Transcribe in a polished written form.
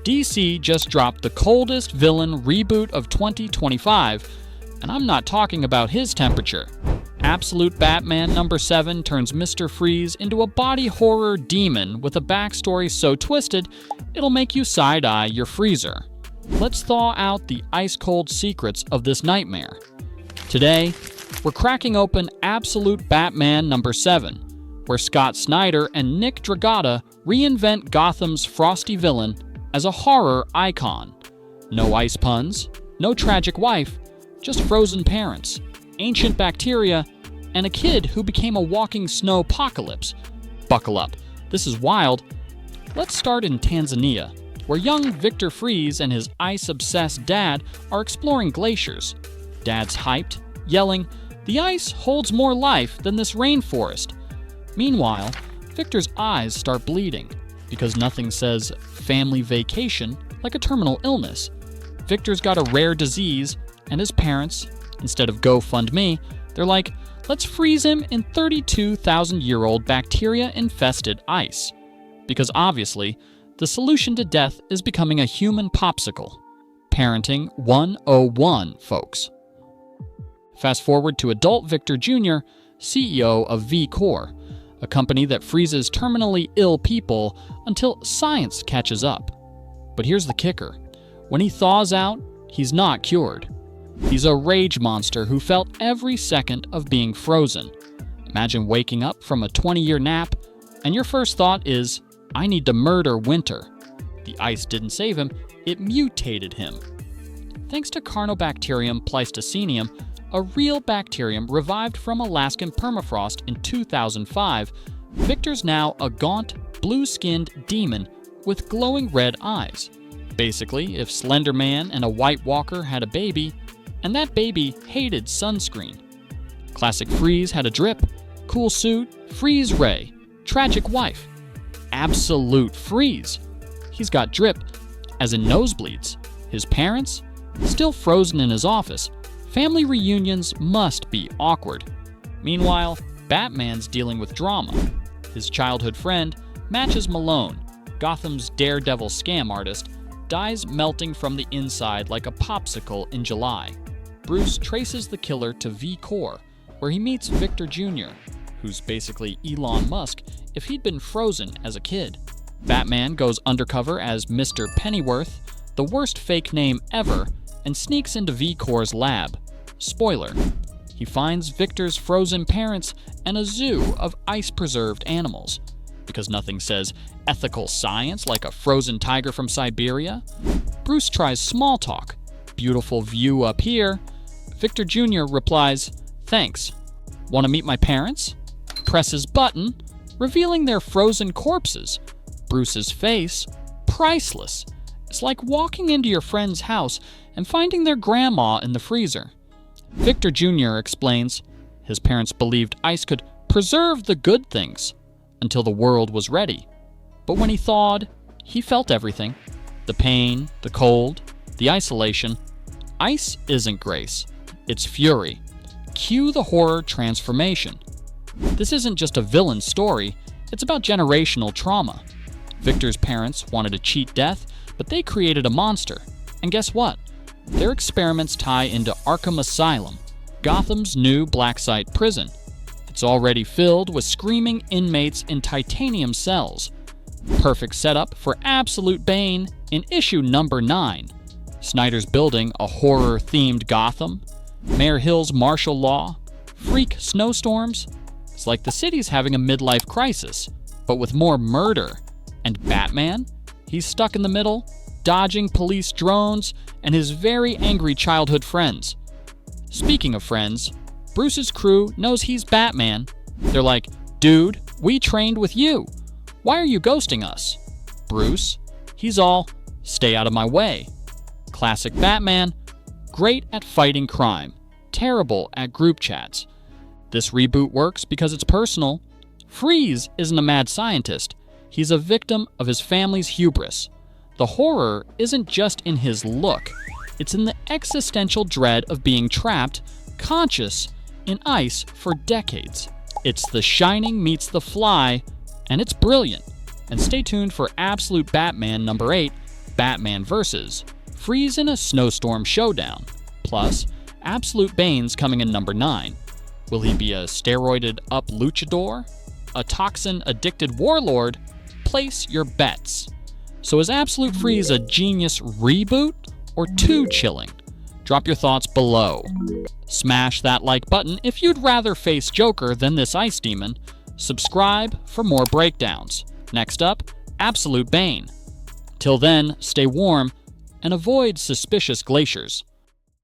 DC just dropped the coldest villain reboot of 2025, and I'm not talking about his temperature. Absolute Batman number 7 turns Mr. Freeze into a body horror demon with a backstory so twisted it'll make you side-eye your freezer. Let's thaw out the ice-cold secrets of this nightmare. Today, we're cracking open Absolute Batman number 7, where Scott Snyder and Nick Dragotta reinvent Gotham's frosty villain as a horror icon. No ice puns, no tragic wife, just frozen parents, ancient bacteria, and a kid who became a walking snowpocalypse. Buckle up, this is wild. Let's start in Tanzania, where young Victor Freeze and his ice-obsessed dad are exploring glaciers. Dad's hyped, yelling, "The ice holds more life than this rainforest." Meanwhile, Victor's eyes start bleeding, because nothing says family vacation like a terminal illness. Victor's got a rare disease, and his parents, instead of GoFundMe, they're like, let's freeze him in 32,000-year-old bacteria-infested ice. Because obviously, the solution to death is becoming a human popsicle. Parenting 101, folks. Fast forward to adult Victor Jr., CEO of V-Corps, a company that freezes terminally ill people until science catches up. But here's the kicker. When he thaws out, he's not cured. He's a rage monster who felt every second of being frozen. Imagine waking up from a 20-year nap, and your first thought is, I need to murder Winter. The ice didn't save him, it mutated him. Thanks to Carnobacterium pleistocenium, a real bacterium revived from Alaskan permafrost in 2005, Victor's now a gaunt, blue-skinned demon with glowing red eyes. Basically, if Slender Man and a White Walker had a baby, and that baby hated sunscreen. Classic Freeze had a drip, cool suit, freeze ray, tragic wife. Absolute Freeze. He's got drip, as in nosebleeds. His parents? Still frozen in his office. Family reunions must be awkward. Meanwhile, Batman's dealing with drama. His childhood friend, Matches Malone, Gotham's daredevil scam artist, dies melting from the inside like a popsicle in July. Bruce traces the killer to V-Corps, where he meets Victor Jr., who's basically Elon Musk if he'd been frozen as a kid. Batman goes undercover as Mr. Pennyworth, the worst fake name ever, and sneaks into V-Corps' lab. Spoiler, he finds Victor's frozen parents and a zoo of ice-preserved animals. Because nothing says ethical science like a frozen tiger from Siberia, Bruce tries small talk. Beautiful view up here. Victor Jr. replies, thanks. Want to meet my parents? Presses button, revealing their frozen corpses. Bruce's face, priceless. It's like walking into your friend's house and finding their grandma in the freezer. Victor Jr. explains his parents believed ice could preserve the good things until the world was ready. But when he thawed, he felt everything. The pain, the cold, the isolation. Ice isn't grace, it's fury. Cue the horror transformation. This isn't just a villain story, it's about generational trauma. Victor's parents wanted to cheat death, but they created a monster. And guess what? Their experiments tie into Arkham Asylum, Gotham's new black site prison. It's already filled with screaming inmates in titanium cells. Perfect setup for absolute Bane in issue number 9. Snyder's building a horror-themed Gotham, Mayor Hill's martial law, freak snowstorms. It's like the city's having a midlife crisis, but with more murder. And Batman? He's stuck in the middle, dodging police drones and his very angry childhood friends. Speaking of friends, Bruce's crew knows he's Batman. They're like, dude, we trained with you. Why are you ghosting us? Bruce? He's all, stay out of my way. Classic Batman, great at fighting crime, terrible at group chats. This reboot works because it's personal. Freeze isn't a mad scientist. He's a victim of his family's hubris. The horror isn't just in his look. It's in the existential dread of being trapped, conscious, in ice for decades. It's The Shining meets The Fly, and it's brilliant. And stay tuned for Absolute Batman number 8, Batman vs. Freeze in a snowstorm showdown. Plus, Absolute Bane's coming in number 9. Will he be a steroided-up luchador? A toxin-addicted warlord? Place your bets. So is Absolute Freeze a genius reboot or too chilling? Drop your thoughts below. Smash that like button if you'd rather face Joker than this ice demon. Subscribe for more breakdowns. Next up, Absolute Bane. Till then, stay warm and avoid suspicious glaciers.